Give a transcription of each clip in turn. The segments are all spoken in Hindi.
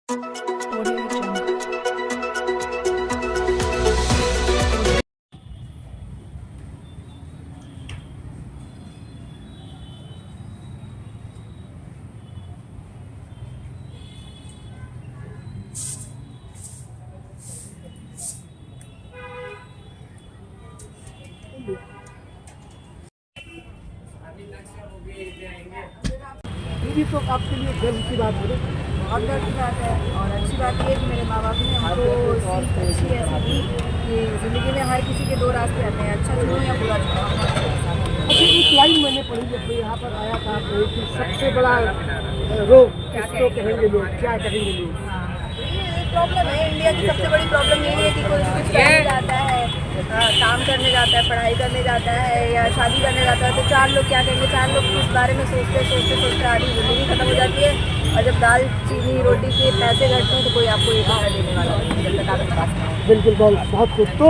Audio Jungle. ये भी तो आपके लिए गर्व की बात है। बहुत गर्व की बात है और अच्छी बात ये है कि मेरे माँ बाप ने हमको सीख अच्छी ऐसी दी कि ज़िंदगी में हर किसी के दो रास्ते आते हैं, अच्छा चुनो या बुरा चुनो। अच्छा, एक लाइन मैंने पढ़ी जब मैं यहाँ पर आया था आपने कि सबसे बड़ा रोग किसको कहेंगे लोग, क्या कहेंगे लोग? हाँ, ये प्रॉब्लम है। इंडिया की सबसे बड़ी प्रॉब्लम यही है कि कोई कुछ करने जाता है, काम करने जाता है, पढ़ाई करने जाता है या शादी करने जाता है तो चार लोग क्या कहेंगे, चार लोग इस बारे में सोचते आधी ज़िंदगी खत्म हो जाती है। और जब दाल चीनी रोटी के पैसे घटते हैं तो कोई आपको एक रुपया देने वाला नहीं जब तक आपके पास नहीं है। बिल्कुल, बहुत खूब। तो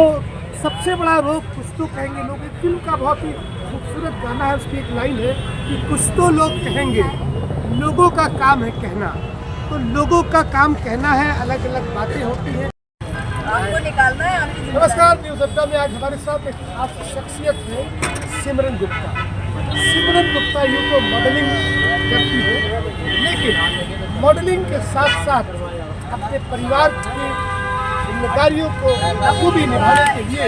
सबसे बड़ा रोग कुछ तो कहेंगे लोग, एक फिल्म का बहुत ही खूबसूरत गाना है, उसकी एक लाइन है कि कुछ तो लोग कहेंगे, लोगों का काम है कहना। तो लोगों का काम कहना है, अलग अलग बातें होती हैं। आपको निकालना है आपकी जिम्मेदारी। नमस्कार, न्यूज़ अड्डा में आज हमारे साथ एक खास शख्सियत है सिमरन गुप्ता। सिमरन गुप्ता यूँ तो मॉडलिंग करती है, लेकिन मॉडलिंग के साथ साथ अपने परिवार की जिम्मेदारियों को बखूबी निभाने के लिए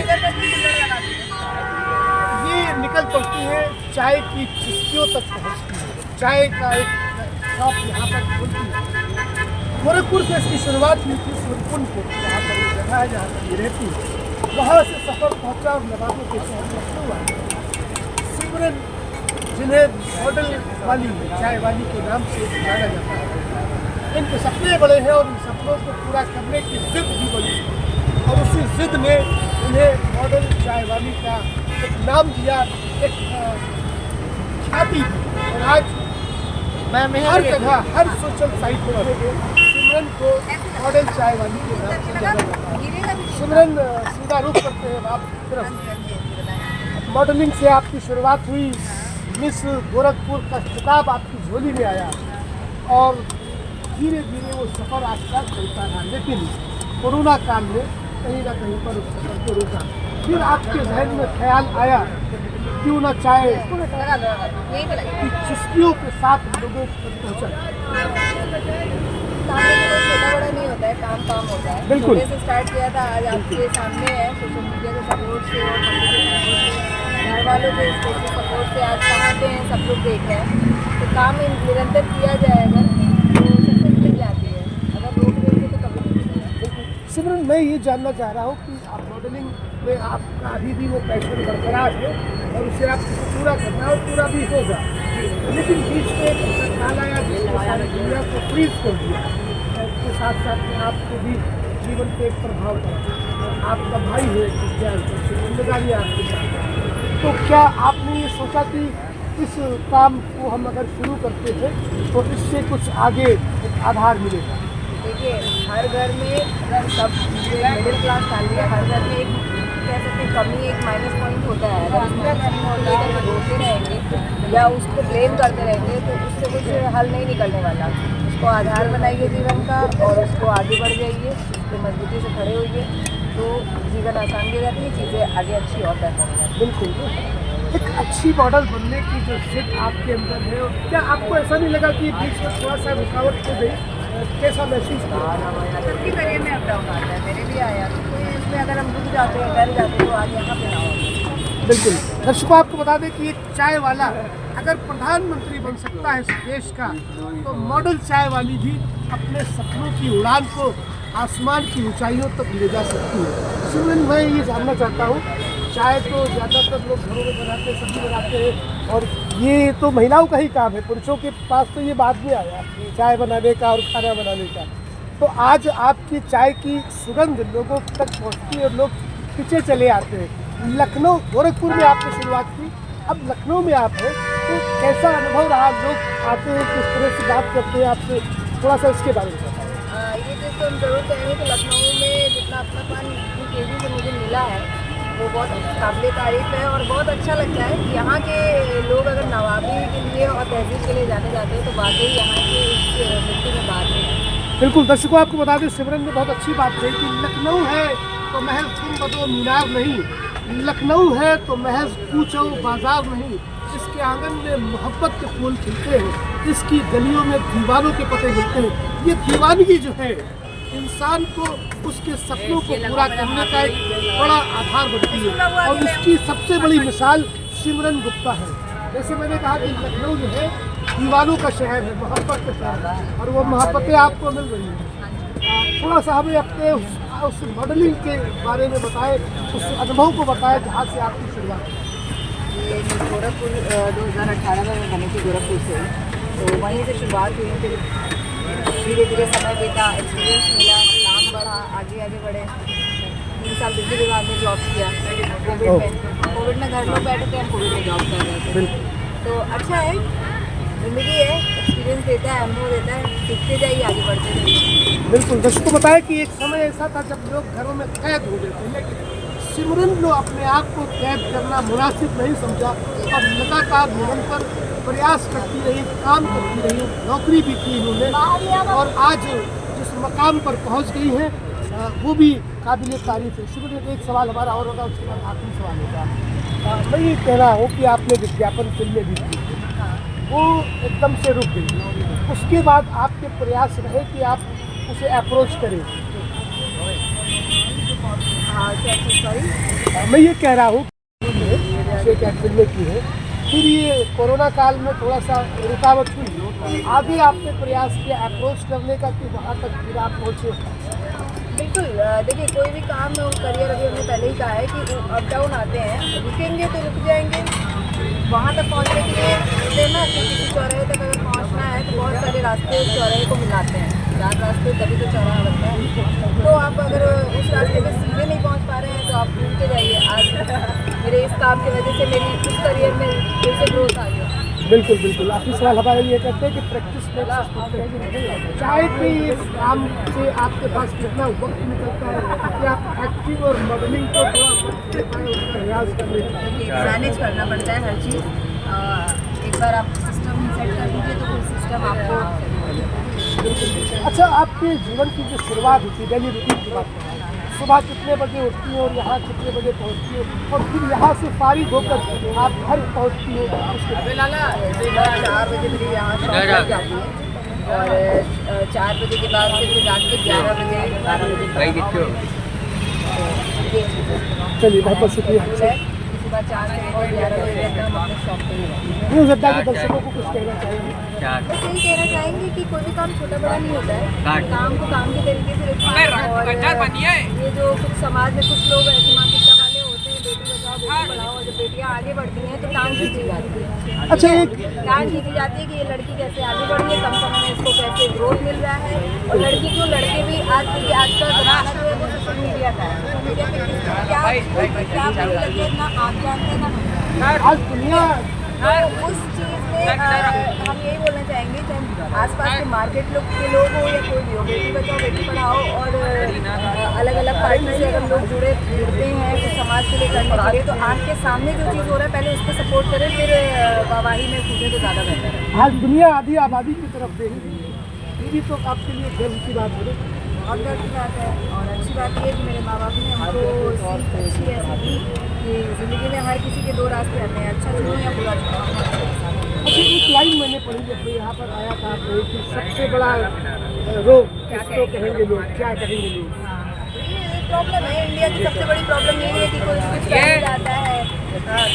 ये निकल पड़ती है, चाय की चुस्कियों तक पहुँचती है। चाय का एक शॉप यहाँ पर खुलती है। गोरखपुर से इसकी शुरुआत हुई थी, सुरपुरपुर जहाँ पर ये जगह है, जहाँ पर ये रहती है, वहाँ से सफ़र पहुँचा और नवाबों के शहर में शुरू हुआ। सिमरन, जिन्हें मॉडल वाली, चाय वाली के नाम से जाना जाता है, इनके सपने बड़े हैं और इन सपनों को पूरा करने की जिद भी बड़ी है और उसी जिद ने इन्हें मॉडल चाय वाली का एक नाम दिया, एक ख्याति। और आज हर जगह, हर सोशल साइट पर सिमरन को मॉडल चाय वाली के नाम से जाना जाता है। सिमरन, सीधा रुख करते हैं आप तरफ। मॉडलिंग से आपकी शुरुआत हुई, मिस गोरखपुर का खिताब आपकी झोली में आया और धीरे धीरे वो सफ़र आस्ता चलता रहा, लेकिन कोरोना काल में कहीं ना कहीं पर उस सफ़र को रोका। फिर आपके जहन में ख्याल आया क्यों ना चाहे कि चुस्कियों के साथ लोगों तक पहुँचा। छोटा बड़ा नहीं होता है, काम काम होता है। बिल्कुल। छोटे से स्टार्ट किया था, आज आपके सामने है। सोशल मीडिया के सपोर्ट से और घर वालों के सपोर्ट से आज कहाँ पे हैं सब लोग देख रहे हैं। तो काम निरंतर किया जाए अगर तो सक्सेस मिल जाती है, अगर रोक देंगे तो कभी नहीं मिलेगा। सिमरन, मैं ये जानना चाह रहा हूँ कि आप मॉडलिंग में आपका अभी भी वो पैशन बरकरार है और उसे आपको पूरा करना और पूरा भी होगा, लेकिन बीच में एक ऐसा काल आया जिसने सारी दुनिया को फ्रीज कर दिया। उसके साथ साथ में आपके भी जीवन पे एक प्रभाव पड़ा और आपका भाई है विज्ञान, जिम्मेदारी आपके साथ। तो क्या आपने ये सोचा कि इस काम को हम अगर शुरू करते थे तो इससे कुछ आगे एक आधार मिलेगा? देखिए, हर घर में अगर सब मिडिल क्लास फैमिली है, हर घर में एक कह सकते हैं कमी, एक माइनस पॉइंट होता है। अगर उसका कमी होता है तो रोते रहेंगे या उसको ब्लेम करते रहेंगे तो उससे कुछ हल नहीं निकलने वाला। उसको आधार बनाइए जीवन का और उसको आगे बढ़ जाइए, उस पर मजबूती से खड़े होइए तो जीवन आसान हो जाती है, चीज़ें आगे अच्छी और बेहतर हो जाती है। बिल्कुल। एक अच्छी मॉडल बनने की जो जिद आपके अंदर है, क्या आपको ऐसा नहीं लगा कि बीच में थोड़ा सा रुकावट हो गई? कैसा महसूस किया? सबके करियर में अप डाउन आता है, मेरे भी आया। तो इसमें अगर हम रुक जाते हैं, डर जाते हैं तो आज यहाँ पे ना हो। बिल्कुल। दर्शकों, आपको बता दें कि एक चाय वाला अगर प्रधानमंत्री बन सकता है इस देश का, तो मॉडल चाय वाली भी अपने सपनों की उड़ान को आसमान की ऊंचाइयों तक ले जा सकती है। सिमरन, मैं ये जानना चाहता हूँ, चाय तो ज़्यादातर लोग घरों में बनाते हैं, सब्जी बनाते हैं और ये तो महिलाओं का ही काम है, पुरुषों के पास तो ये बाद में आया चाय बनाने का और खाना बनाने का। तो आज आपकी चाय की सुगंध लोगों तक पहुँचती है और लोग पीछे चले आते हैं। लखनऊ, गोरखपुर में आपने शुरुआत की, अब लखनऊ में आप हैं, तो कैसा अनुभव रहा? लोग आते हैं, किस तरह से बात करते हैं आपसे, थोड़ा सा इसके बारे में बताएं। ये चीज़ तो हम ज़रूर कहेंगे कि लखनऊ में जितना अपनापन केवी से मुझे मिला है वो बहुत काबिल तारीफ़ है और बहुत अच्छा लगता है कि यहाँ के लोग अगर नवाबी के लिए और तहजीब के लिए जाने जाते हैं तो वाकई यहाँ के इस मिट्टी में बात है। बिल्कुल, दर्शकों आपको बता दें, सिमरन ने बहुत अच्छी बात कही कि लखनऊ है तो महज गुंबदो मीनार नहीं, लखनऊ है तो महज कूचो बाजार नहीं, इसके आंगन में मोहब्बत के फूल खिलते हैं, इसकी गलियों में दीवानों के पते मिलते हैं। ये दीवानगी जो है इंसान को उसके सपनों को पूरा करने का एक बड़ा आधार बनती है, और उसकी सबसे बड़ी मिसाल सिमरन गुप्ता है। जैसे मैंने कहा कि लखनऊ जो है दीवानों का शहर है, मोहब्बत का शहर है, और वो मोहब्बतें आपको मिल रही हैं। थोड़ा सा हमें अपने उस मॉडलिंग के बारे में बताएं, उस अनुभव को बताएं जहाँ से आपकी शुरुआत हुई। ये गोरखपुर 2018 में मैं बनी थी गोरखपुर से, तो वहीं से शुरुआत हुई। फिर धीरे धीरे समय बीता, एक्सपीरियंस मिला, काम बढ़ा, आगे आगे बढ़े। 3 साल बिजली विभाग में जॉब किया कोविड में घर लोग बैठे थे, हम कोविड में जॉब कर रहे थे। तो अच्छा है, ज़िंदगी है, एक्सपीरियंस देता है, अनुभव देता है, सीखते जाइए, आगे बढ़ते जाइए। बिल्कुल, दर्शकों को बताया कि एक समय ऐसा था जब लोग घरों में कैद हो गए थे, लेकिन सिमरन ने अपने आप को कैद करना मुनासिब नहीं समझा और लगातार निरंतर प्रयास करती रही, काम करती रही, नौकरी भी की इन्होंने, और आज जिस मकाम पर पहुंच गई हैं वो भी काबिल तारीफ है। सिमरन, एक सवाल हमारा और होगा, उसके बाद आखिरी सवाल होगा। मैं ये कह रहा हूँ कि आपने विज्ञापन फिल्में भी की, वो एकदम से रुक गई, उसके बाद आपके प्रयास रहे कि आप उसे अप्रोच करें। हाँ, क्या चीज़ सॉरी? मैं ये कह रहा हूँ कि फिल्में की है, फिर ये कोरोना काल में थोड़ा सा रुकावट हुई, आगे आपने प्रयास किया अप्रोच करने का कि वहाँ तक फिर आप पहुँचे? बिल्कुल, देखिए कोई भी काम करियर, अभी हमने पहले ही कहा है कि अप डाउन आते हैं, रुकेंगे तो रुक जाएंगे। वहाँ तक पहुँचने के लिए ना कि किसी चौराहे तक अगर पहुँचना है तो बहुत सारे रास्ते उस चौराहे को मिलाते हैं, 4 रास्ते तभी तो चौराहा बनता है। तो आप अगर उस रास्ते पे सीधे नहीं पहुँच पा रहे हैं तो आप घूमते जाइए। आज मेरे इस काम की वजह से मेरी इस करियर में फिर से ग्रोथ आ गया। बिल्कुल बिल्कुल, आखिरी सवाल हमारे लिए कहते हैं कि प्रैक्टिस में चाहे कि इस काम से आपके पास कितना वक्त निकलता है कि आप एक्टिंग और मॉडलिंग को थोड़ा प्रयास करने मैनेज करना पड़ता है हर चीज़। एक बार आप सिस्टम सेट कर दीजिए तो फिर सिस्टम आपको। अच्छा, आपके जीवन की जो शुरुआत होती है, डेली रूटीन की बात करें, सुबह कितने बजे उठती हो और यहाँ कितने बजे पहुँचती हो, और फिर यहाँ से फारिग होकर आप घर पहुँचती हो? सुबह 4 बजे मेरी यहाँ शॉप लग जाती है, और 4 बजे के बाद से फिर रात के 11 बजे 12 बजे। चलिए, बहुत बहुत शुक्रिया। सुबह 4 से लेकर 11 बजे तक हम अपने शॉप पर ही रहते हैं। न्यूज़ अड्डा के दर्शकों को कुछ कहना चाहेंगे? बस यही कहना चाहेंगे कि कोई भी काम छोटा बड़ा नहीं होता है, काम को काम के तरीके से रखिए। और ये जो कुछ समाज में कुछ लोग ऐसे मानसिकता वाले होते हैं, बेटी बचाओ बेटी पढ़ाओ, और जब बेटियाँ आगे बढ़ती हैं तो टांग खींची जाती है। अच्छा, एक टांग खींची जाती है कि ये लड़की कैसे आगे बढ़ी है, कम समय में इसको कैसे ग्रोथ मिल रहा है। और लड़की क्यों, लड़के भी आज का जमाना जो है वो सोशल मीडिया का है। सोशल मीडिया पे क्या बुरी लगी है ना आप जानते हैं ना आज दुनिया, तो उस चीज़ में हम यही बोलना चाहेंगे, चाहे आसपास के मार्केट के लोग हो या कोई भी हो, बेटी बचाओ बेटी पढ़ाओ, और अलग अलग पार्टी से अगर लोग जुड़ते हैं कुछ समाज के लिए करने के लिए, तो आँख के सामने जो चीज़ हो रहा है पहले उस पर सपोर्ट करें, फिर वाहवाही में कूदें तो ज़्यादा बेहतर है। आज दुनिया आधी आबादी की तरफ दे रही है, ये भी तो आपके लिए गर्व की बात है। बहुत गर्व की बात है, और अच्छी बात ये है कि मेरे माँ बाप ने हमको सीख अच्छी ऐसी दी कि ज़िंदगी में हर किसी के 2 रास्ते आते हैं, अच्छा चुनो या बुरा चुनो। अच्छा, एक लाइन मैंने पढ़ी जब मैं यहाँ पर आया था कि सबसे बड़ा रोग किसको कहेंगे लोग, क्या कहेंगे लोग? ये प्रॉब्लम है, इंडिया की सबसे बड़ी प्रॉब्लम यही है कि कोई कुछ करने जाता है,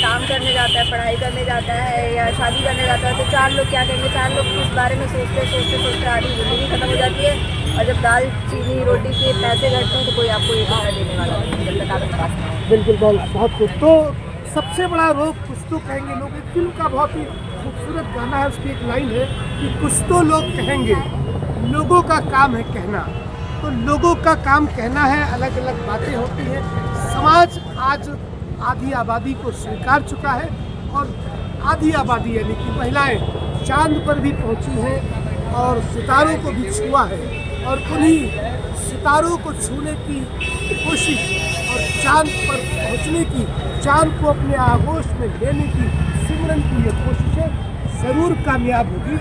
काम करने जाता है, पढ़ाई करने जाता है या शादी करने जाता है, तो 4 लोग क्या कहेंगे, 4 लोग इस बारे में सोचते आधी ज़िंदगी खत्म हो जाती है। और जब दाल चीनी रोटी के पैसे घटते हैं तो कोई आपको एक रुपया देने वाला नहीं, जब तक आपके पास नहीं है। बिल्कुल, बहुत खूब। तो सबसे बड़ा रोग कुछ तो कहेंगे लोग, एक फिल्म का बहुत ही खूबसूरत गाना है, उसकी एक लाइन है कि कुछ तो लोग कहेंगे, लोगों का काम है कहना। तो लोगों का काम कहना है, अलग अलग बातें होती हैं। समाज आज आधी आबादी को स्वीकार चुका है, और आधी आबादी यानी कि महिलाएं चांद पर भी पहुंची हैं और सितारों को भी छुआ है, और उन्हीं सितारों को छूने की कोशिश और चांद पर पहुंचने की, चांद को अपने आगोश में लेने की सिमरन की ये कोशिशें ज़रूर कामयाब होगी।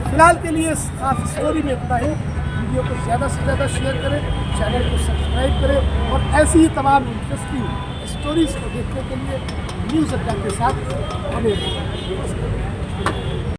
फिलहाल के लिए इस खास स्टोरी में इतना ही। वीडियो को ज़्यादा से ज़्यादा शेयर करें, चैनल को सब्सक्राइब करें और ऐसी ही तमाम इंटरेस्टिंग स्टोरीज़ को देखने के लिए न्यूज़ अड्डा के साथ बने रहें।